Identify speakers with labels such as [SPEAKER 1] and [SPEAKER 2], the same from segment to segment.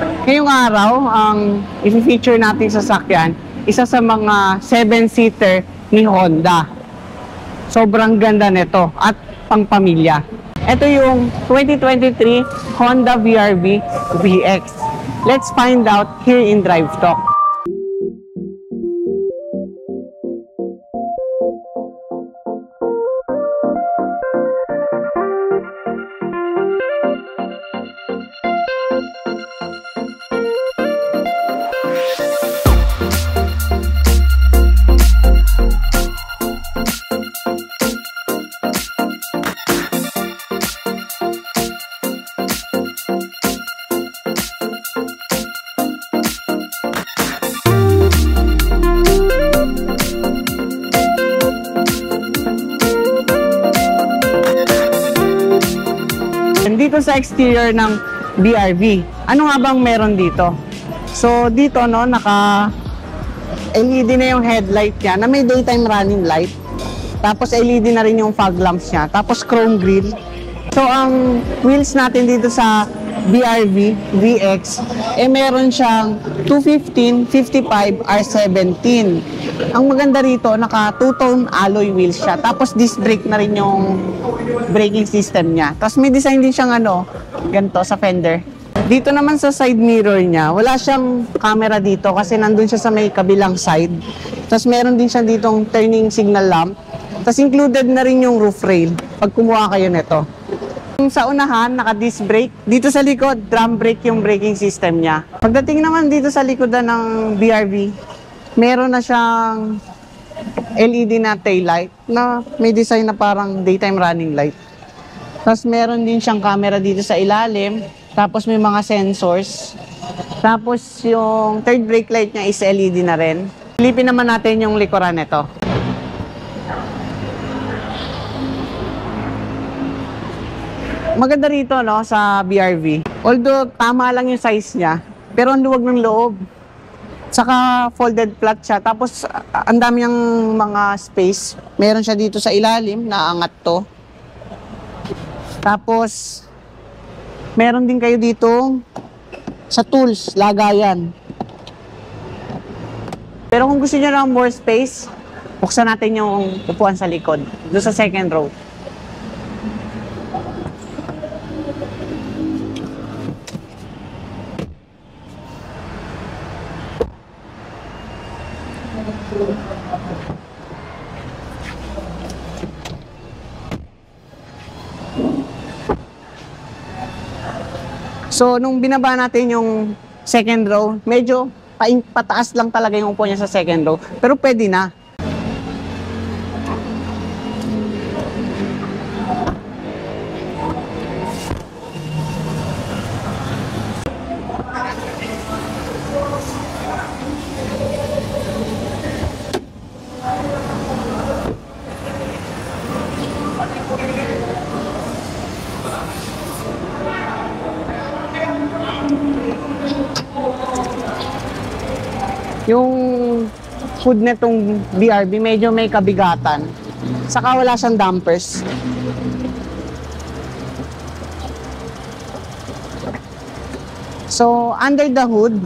[SPEAKER 1] Ngayong araw, ang i-feature natin sa sasakyan, isa sa mga 7-seater ni Honda. Sobrang ganda nito at pang-pamilya. Ito yung 2023 Honda VR-V VX. Let's find out here in Drive Talk. Dito sa exterior ng BRV, ano nga bang meron dito? So dito no, naka LED na yung headlight niya na may daytime running light. Tapos LED na rin yung fog lamps niya. Tapos chrome grille. So ang wheels natin dito sa BRV VX, meron siyang 215, 55, R17. Ang maganda rito, naka two-tone alloy wheels siya. Tapos disc brake na rin yung braking system niya. Tapos may design din siyang ganito sa fender. Dito naman sa side mirror niya, wala siyang camera dito kasi nandun siya sa may kabilang side. Tapos meron din siya ditong turning signal lamp. Tapos included na rin yung roof rail pag kumuha kayo nito. Sa unahan, naka-disc brake. Dito sa likod, drum brake yung braking system niya. Pagdating naman dito sa likodan ng BRV, meron na siyang LED na taillight na may design na parang daytime running light. Tapos meron din siyang camera dito sa ilalim. Tapos may mga sensors. Tapos yung third brake light niya is LED na rin. Silipin naman natin yung likuran nito. Maganda rito no sa BRV. Although tama lang yung size niya, pero ang luwag ng loob. Saka folded flat siya. Tapos ang dami niyang mga space. Meron siya dito sa ilalim, naangat to. Tapos meron din kayo dito sa tools, lagayan. Pero kung gusto niyo ng more space, buksan natin yung upuan sa likod, doon sa second row. So, nung binaba natin yung second row, medyo pataas lang talaga yung upo niya sa second row. Pero pwede na. Yung hood netong BRV medyo may kabigatan. Saka wala siyang dampers. So, under the hood,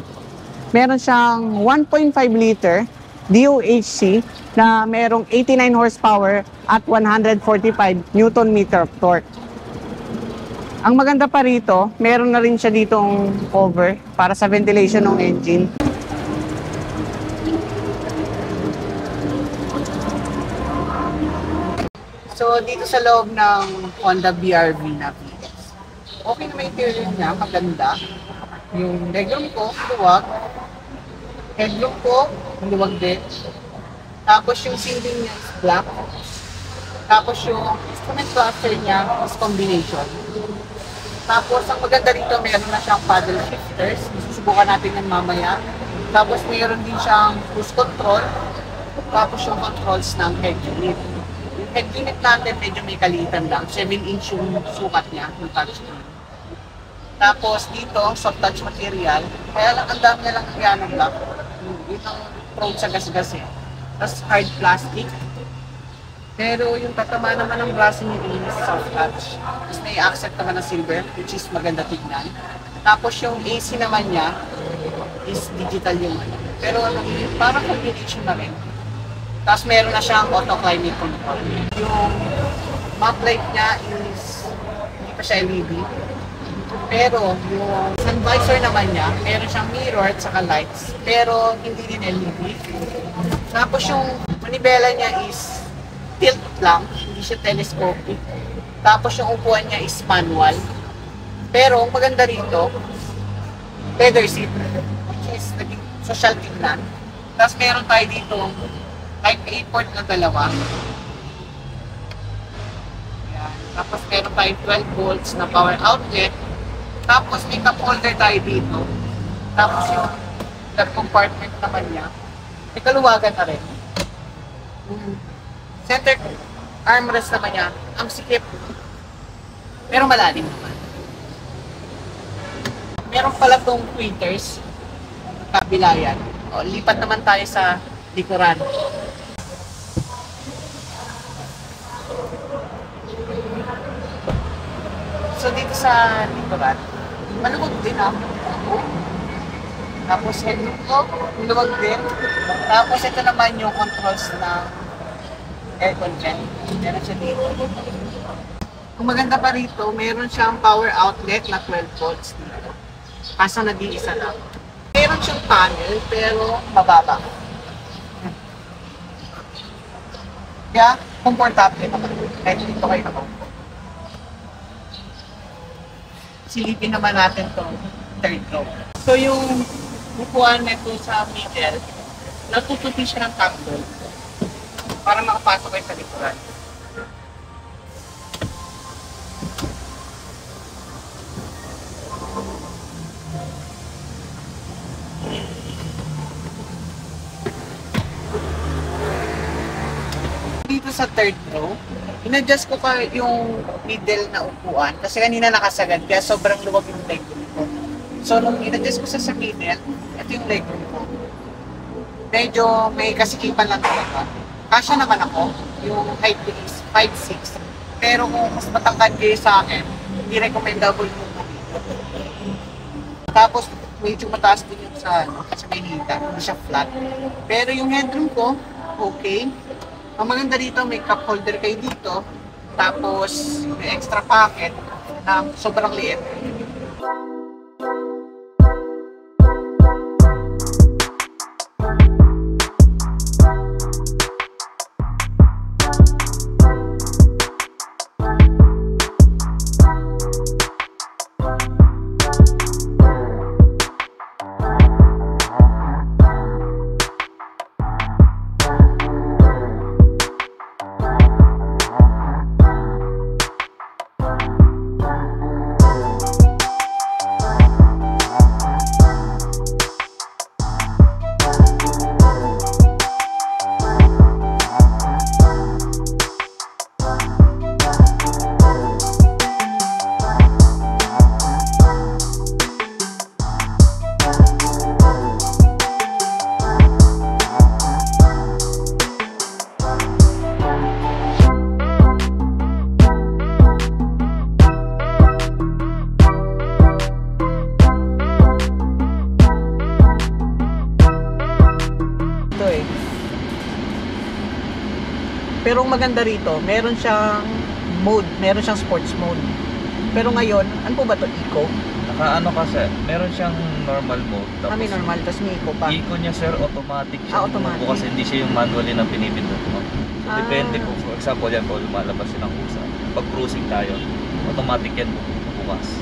[SPEAKER 1] meron siyang 1.5 liter DOHC na merong 89 horsepower at 145 Newton meter of torque. Ang maganda pa rito, meron na rin siya ditong cover para sa ventilation ng engine. So, dito sa loob ng Honda BRV na VX, okay na may interior niya, maganda. Yung legroom ko, luwag. Headroom ko, luwag din. Tapos yung ceiling niya is black. Tapos yung instrument cluster niya is combination. Tapos ang maganda rito, mayroon na siyang paddle shifters. Susubukan natin yan mamaya. Tapos mayroon din siyang cruise control. Tapos yung controls ng head unit. Yung head unit natin medyo may kalitan lang. 7-inch yung sukat niya, yung touchscreen. Tapos dito, soft touch material. Kaya lang ang dami niya lang yan ng black. Yun ang prone sa gas-gas eh. Tapos hard plastic. Pero yung tatama naman ng braso niya is soft touch. Tapos may accent naman ng silver, which is maganda tignan. Tapos yung AC naman niya is digital yung ano. Pero ano, parang combination na rin. Tapos meron na siyang auto climate control. Yung map light niya is hindi pa siya LED. Pero yung sun visor naman niya, meron siyang mirror at saka lights. Pero hindi din LED. Tapos yung manibela niya is tilt lang, hindi siya telescopic. Tapos yung upuan niya is manual. Pero ang maganda rito, leather seat, which is naging social tingnan. Tapos meron tayo dito type A port na dalawa. Ayan. Tapos meron tayo 12 volts na power outlet. Tapos may cup holder tayo dito. Tapos yung lug compartment naman niya, may kaluwagan na rin. Center armrest naman niya, ang sikip. Pero malalim naman. Meron pala tong tweeters, kabila yan. O, lipat naman tayo sa likuran. So dito sa likuran, maluwag din Tapos ito ko, maluwag din. Tapos ito naman yung controls ng aircon dyan. Meron siya dito. Kung maganda pa rito, meron siyang power outlet na 12 volts dito. Kaso nag-iisa lang. Meron siyang panel, pero mababa. Kaya, komportable naman. Kahit dito kayo nakaupo. Silipin naman natin itong third row. So yung upuan nito sa middle, natutupi siya ng tangkol para makapasok kayo sa likuran. Dito sa third row, in-adjust ko pa yung middle na upuan kasi kanina nakasagad kaya sobrang luwag yung legroom ko. So nung in-adjust ko sa middle, ito yung legroom ko. Medyo may kasikipan lang talaga. Kasya naman ako, yung height ko is 5'6". Pero kung mas matangkad kayo sa akin, hindi recommendable yung tapos medyo mataas din yung sa Maynila, hindi siya flat. Pero yung headroom ko, okay. Ang maganda dito, may cup holder kayo dito, tapos may extra pocket na sobrang liit. Pero ang maganda rito, meron siyang mode, meron siyang sports mode. Pero ngayon, ano po ba ito? Eco?
[SPEAKER 2] Naka-ano kasi, meron siyang normal mode. Tapos
[SPEAKER 1] may normal, tapos may eco pa.
[SPEAKER 2] Eco niya sir, automatic siya.
[SPEAKER 1] Automatic.
[SPEAKER 2] Kasi hindi siya yung manually na pinipindot mo. So depende po, for example yan po, lumalabas yun ang kusa. Pag cruising tayo, automatic yan bukas.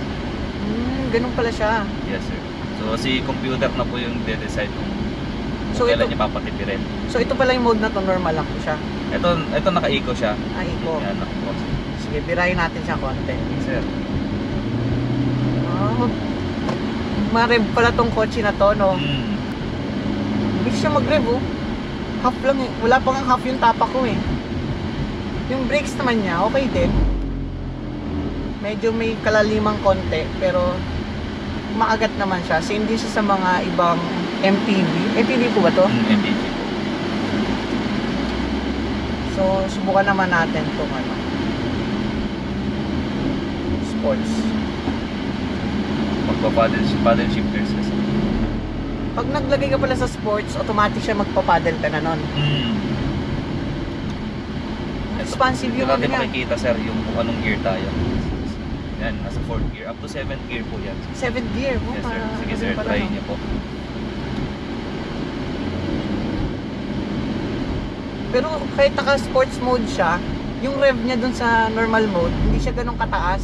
[SPEAKER 1] Ganun pala siya.
[SPEAKER 2] Yes sir. So si computer na po yung de-decide kung kailan niya papatipirin.
[SPEAKER 1] So ito pala yung mode na to, normal lang po siya.
[SPEAKER 2] Ito naka-eco siya.
[SPEAKER 1] Eco.
[SPEAKER 2] Yan, naka-eco.
[SPEAKER 1] Sige, birahin natin siya konti.
[SPEAKER 2] Sir.
[SPEAKER 1] Ma-rev pala tong kotse na to, no? Hindi siya mag-rev, oh. Half lang eh. Wala pa nga half yung tapak ko eh. Yung brakes naman niya, okay din. Medyo may kalalimang konti, pero maagat naman siya. So, hindi siya sa mga ibang MPV. MPV po ba to?
[SPEAKER 2] MPV.
[SPEAKER 1] So, subukan naman natin itong sports.
[SPEAKER 2] paddle shifters kasi.
[SPEAKER 1] Pag naglagay ka pala sa sports, automatic siya magpa-paddle ka na nun. Expansive yung
[SPEAKER 2] natin
[SPEAKER 1] niya.
[SPEAKER 2] makikita sir yung kung anong gear tayo. Yan, nasa 4th gear. Up to 7th gear po yan.
[SPEAKER 1] 7th gear. Oh,
[SPEAKER 2] Yes sir. Sige sir, try niyo po.
[SPEAKER 1] Pero kahit naka-sports mode siya, yung rev niya dun sa normal mode, hindi siya ganun kataas.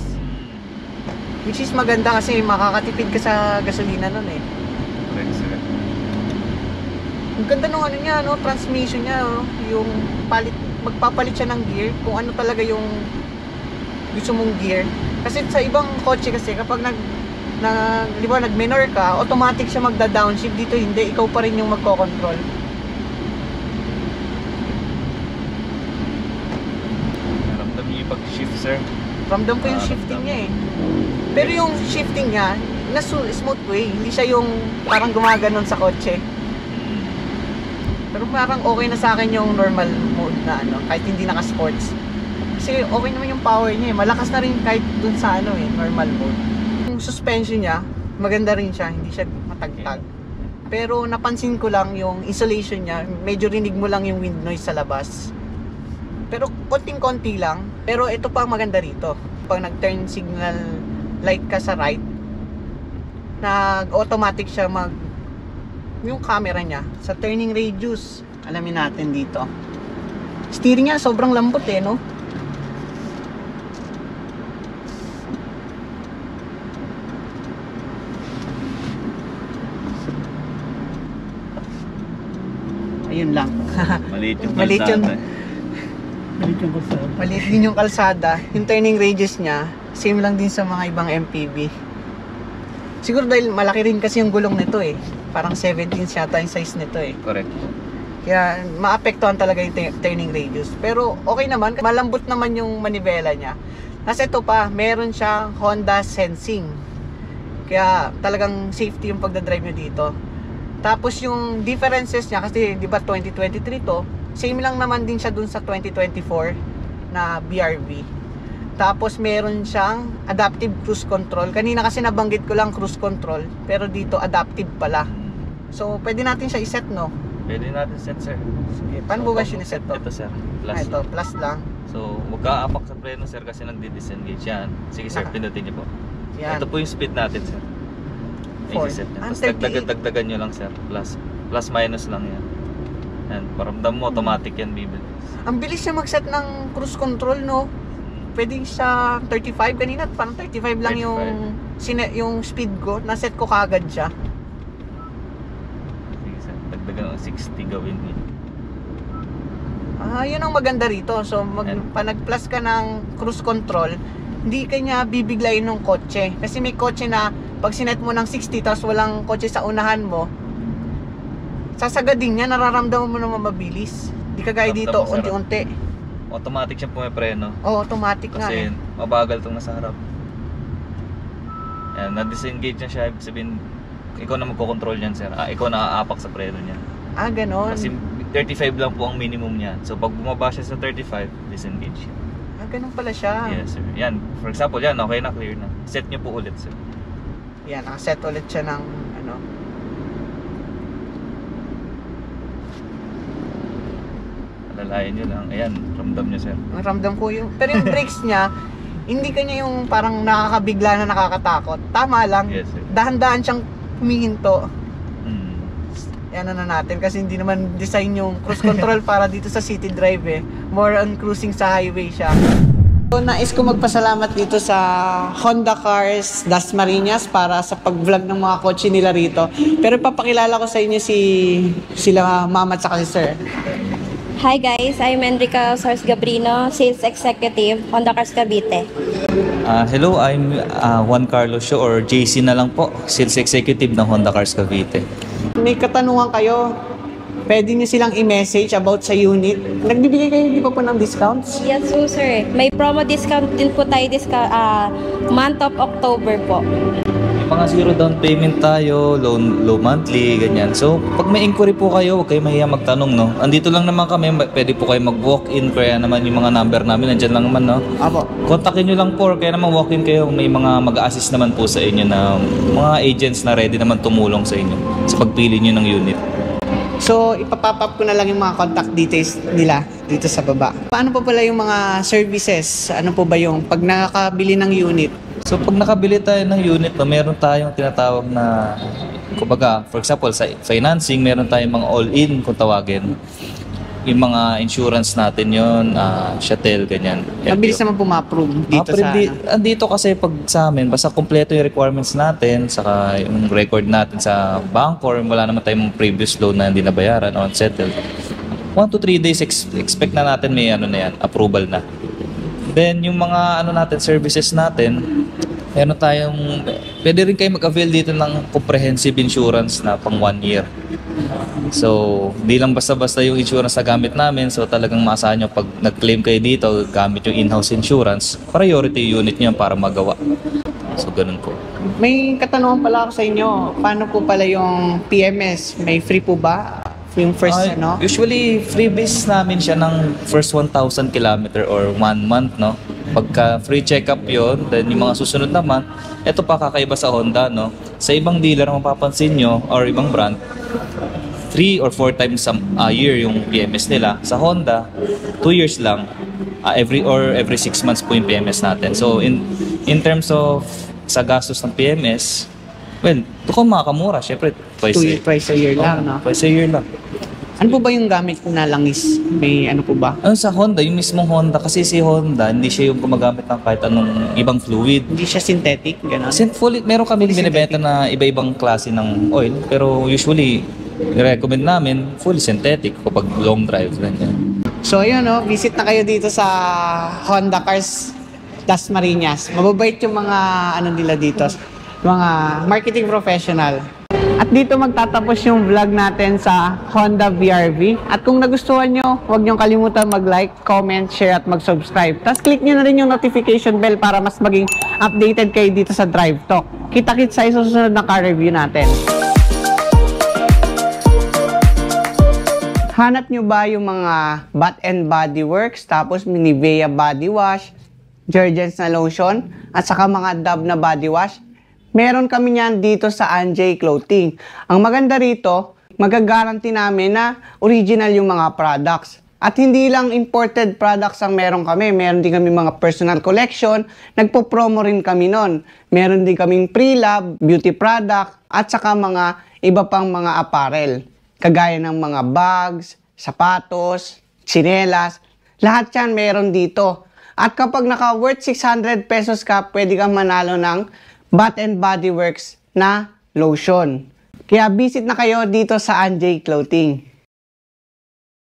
[SPEAKER 1] Which is maganda kasi makakatipid ka sa gasolina nun eh.
[SPEAKER 2] Correct sir.
[SPEAKER 1] Ang ganda nung ano niya, no, transmission niya, no? Yung magpapalit siya ng gear, kung ano talaga yung gusto mong gear. Kasi sa ibang kotse kasi kapag nag-minor ka, automatic siya magda-downshift. Dito hindi, ikaw pa rin yung magko-control.
[SPEAKER 2] Naramdam niyo yung pag-shift sir?
[SPEAKER 1] Ramdam ko yung shifting niya eh. Pero yung shifting niya, smooth way, hindi siya yung parang gumaganon sa kotse. Pero parang okay na sa akin yung normal mode na ano, kahit hindi naka-sports. Kasi okay naman yung power niya eh. Malakas na rin kahit dun sa ano eh, normal mode. Yung suspension niya, maganda rin siya, hindi siya matagtag. Pero napansin ko lang yung insulation niya, medyo rinig mo lang yung wind noise sa labas. Pero konting-konti lang. Pero ito pa ang maganda rito. Pag nag-turn signal light ka sa right, nag-automatic siya yung camera niya sa turning radius. Alamin natin dito. Steering niya sobrang lambot eh, no? Ayun lang.
[SPEAKER 2] Maliit yung
[SPEAKER 1] Maliit yung-
[SPEAKER 2] kalsada.
[SPEAKER 1] Maliit din yung kalsada. Yung turning radius niya, same lang din sa mga ibang MPV. Siguro dahil malaki rin kasi yung gulong nito eh. Parang 17 yata yung size nito eh.
[SPEAKER 2] Correct.
[SPEAKER 1] Kaya maapektuhan talaga yung turning radius. Pero okay naman, malambot naman yung manibela niya. Kasi ito pa, meron siyang Honda Sensing. Kaya talagang safety yung pagdadrive nyo dito. Tapos yung differences niya, kasi di ba 2023 to, same lang naman din siya dun sa 2024 na BRV. Tapos meron siyang adaptive cruise control. Kanina kasi nabanggit ko lang cruise control, pero dito adaptive pala. So pwede natin siya iset, no?
[SPEAKER 2] Pwede natin set sir.
[SPEAKER 1] Sige, paano ba sineset to?
[SPEAKER 2] Ito sir. Plus
[SPEAKER 1] Ito,
[SPEAKER 2] lang.
[SPEAKER 1] plus lang.
[SPEAKER 2] So, huwag ka apak sa preno sir kasi nagdi-disengage yan. Sige sir, pindutin niyo po.
[SPEAKER 1] Yan.
[SPEAKER 2] Ito po yung speed natin sir.
[SPEAKER 1] Four.
[SPEAKER 2] Easy set niya.
[SPEAKER 1] Ah,
[SPEAKER 2] Tapos
[SPEAKER 1] 38.
[SPEAKER 2] dagdagan nyo lang sir. Plus minus lang yan. Yan, paramdam mo automatic yan bibilis.
[SPEAKER 1] Ang bilis niya mag-set ng cruise control, no? Pwede siya 35 kanina, parang 35 lang
[SPEAKER 2] 35.
[SPEAKER 1] yung speed ko. Na-set ko kagad siya.
[SPEAKER 2] Sige sir, dagdagan ng 60 gawin niyo.
[SPEAKER 1] Ah, yun ang maganda rito. So, pa nag-plus ka ng cruise control, hindi ka niya bibiglayin ng kotse. Kasi may kotse na pag sinet mo ng 60 tapos walang kotse sa unahan mo, sasagadin niya, nararamdaman mo naman mabilis. Hindi kagaya dito,
[SPEAKER 2] Ramdam mo, sir.
[SPEAKER 1] unti-unti.
[SPEAKER 2] Automatic siya pumipreno.
[SPEAKER 1] Oo, automatic nga eh.
[SPEAKER 2] Kasi mabagal itong nasa harap. Yan, na-disengage na siya. Ibig sabihin, ikaw na magkocontrol yan sir. Ikaw na aapak sa preno niya.
[SPEAKER 1] Ah, ganon.
[SPEAKER 2] Kasi 35 lang po ang minimum niya. So pag bumaba siya sa 35, disengage siya.
[SPEAKER 1] Ah, ganon pala siya.
[SPEAKER 2] Yes sir. Yan, for example, yan, okay na, clear na. Set niyo po ulit sir.
[SPEAKER 1] Yan, nakaset ulit siya ng ano.
[SPEAKER 2] Alalayan niyo lang. Ayan, ramdam niyo sir.
[SPEAKER 1] Ang ramdam ko yung, pero yung brakes niya, hindi kanya yung parang nakakabigla na nakakatakot. Tama lang.
[SPEAKER 2] Yes sir.
[SPEAKER 1] Dahan-dahan siyang humihinto.
[SPEAKER 2] Mm.
[SPEAKER 1] Yan na natin kasi hindi naman design yung cruise control para dito sa city drive eh. More on cruising sa highway siya. So, nais ko magpasalamat dito sa Honda Cars Dasmariñas para sa pag-vlog ng mga kotse nila rito. Pero papakilala ko sa inyo sila mama at saka si sir.
[SPEAKER 3] Hi guys, I'm Enrica Sars Gabrino, Sales Executive, Honda Cars Cavite.
[SPEAKER 2] Hello, I'm Juan Carlos Show or JC na lang po, Sales Executive ng Honda Cars Cavite.
[SPEAKER 1] May katanungan kayo, pwede niyo silang i-message about sa unit. Nagbibigay kayo di ba po ng discounts?
[SPEAKER 3] Yes po sir, may promo discount din po tayo month of October po.
[SPEAKER 2] mga zero down payment tayo, low monthly, ganyan. So, pag may inquiry po kayo, huwag kayo mahiya magtanong, no? Andito lang naman kami, pwede po kayo mag-walk-in, kaya naman yung mga number namin, nandyan lang naman, no?
[SPEAKER 1] Apo.
[SPEAKER 2] Kontakin nyo lang po, kaya naman walk-in kayo, may mga mag-assist naman po sa inyo na mga agents na ready naman tumulong sa inyo sa pagpili nyo ng unit.
[SPEAKER 1] So, ipapop up ko na lang yung mga contact details nila dito sa baba. Paano po pala yung mga services? Ano po ba yung pag nakakabili ng unit?
[SPEAKER 2] So pag nakabili tayo ng unit, no, meron tayong tinatawag na, kumbaga, for example, sa financing, meron tayong mga all-in kung tawagin. Yung mga insurance natin yun, shuttle, ganyan.
[SPEAKER 1] Mabilis naman po ma-approve dito sa
[SPEAKER 2] Andito kasi pag sa amin, basta kompleto yung requirements natin, saka yung record natin sa bank, or wala naman tayong previous loan na hindi nabayaran o unsettled. 1 to 3 days expect na natin may ano na yan, approval na. Then yung mga natin, services natin, meron tayong, pwede rin kayo mag-avail dito ng comprehensive insurance na pang 1 year. So, di lang basta-basta yung insurance na gamit namin. So, talagang maasahan nyo pag nag-claim kayo dito, gamit yung in-house insurance, priority unit nyo para magawa. So, ganun po.
[SPEAKER 1] May katanungan pala ako sa inyo. Paano po pala yung PMS? May free po ba? Yung first,
[SPEAKER 2] Usually, freebies namin siya ng first 1,000 kilometer or 1 month, no? Pagka free check-up yon, then yung mga susunod naman, ito pa kakaiba sa Honda, no? Sa ibang dealer, mapapansin nyo, or ibang brand, 3 or 4 times a year yung PMS nila. Sa Honda, 2 years lang. Every 6 months po yung PMS natin. So, in terms of sa gastos ng PMS, well, ito ko makakamura. Siyempre,
[SPEAKER 1] twice a year lang, no?
[SPEAKER 2] Twice a year lang.
[SPEAKER 1] Ano po ba yung gamit na langis? May ano po ba?
[SPEAKER 2] Sa Honda, yung mismong Honda, kasi si Honda, hindi siya yung gumagamit ng kahit anong ibang fluid.
[SPEAKER 1] Hindi siya synthetic, gano'n?
[SPEAKER 2] Meron kami binibenta na iba-ibang klase ng oil, pero usually, recommend namin fully synthetic kapag long drive. Ganyan.
[SPEAKER 1] So ayun, visit na kayo dito sa Honda Cars Las Marinas. Mababait yung mga nila dito, mga marketing professional. At dito magtatapos yung vlog natin sa Honda VR-V. At kung nagustuhan nyo, huwag nyo kalimutan mag-like, comment, share at mag-subscribe. Tapos click nyo na rin yung notification bell para mas maging updated kayo dito sa Drive Talk. Kita-kits sa susunod na car review natin. Hanap nyo ba yung mga Bath and Body Works, tapos Nivea body wash, Jergens na lotion, at saka mga Dove na body wash? Meron kami niyan dito sa Anjay Clothing. Ang maganda rito, magagaranti namin na original yung mga products. At hindi lang imported products ang meron kami. Meron din kami mga personal collection. Nagpo-promo rin kami nun. Meron din kaming pre-lab, beauty product, at saka mga iba pang mga apparel. Kagaya ng mga bags, sapatos, tsinelas. Lahat yan meron dito. At kapag naka-worth 600 pesos ka, pwede kang manalo ng Bath and Body Works na lotion. Kaya visit na kayo dito sa Anjay Clothing.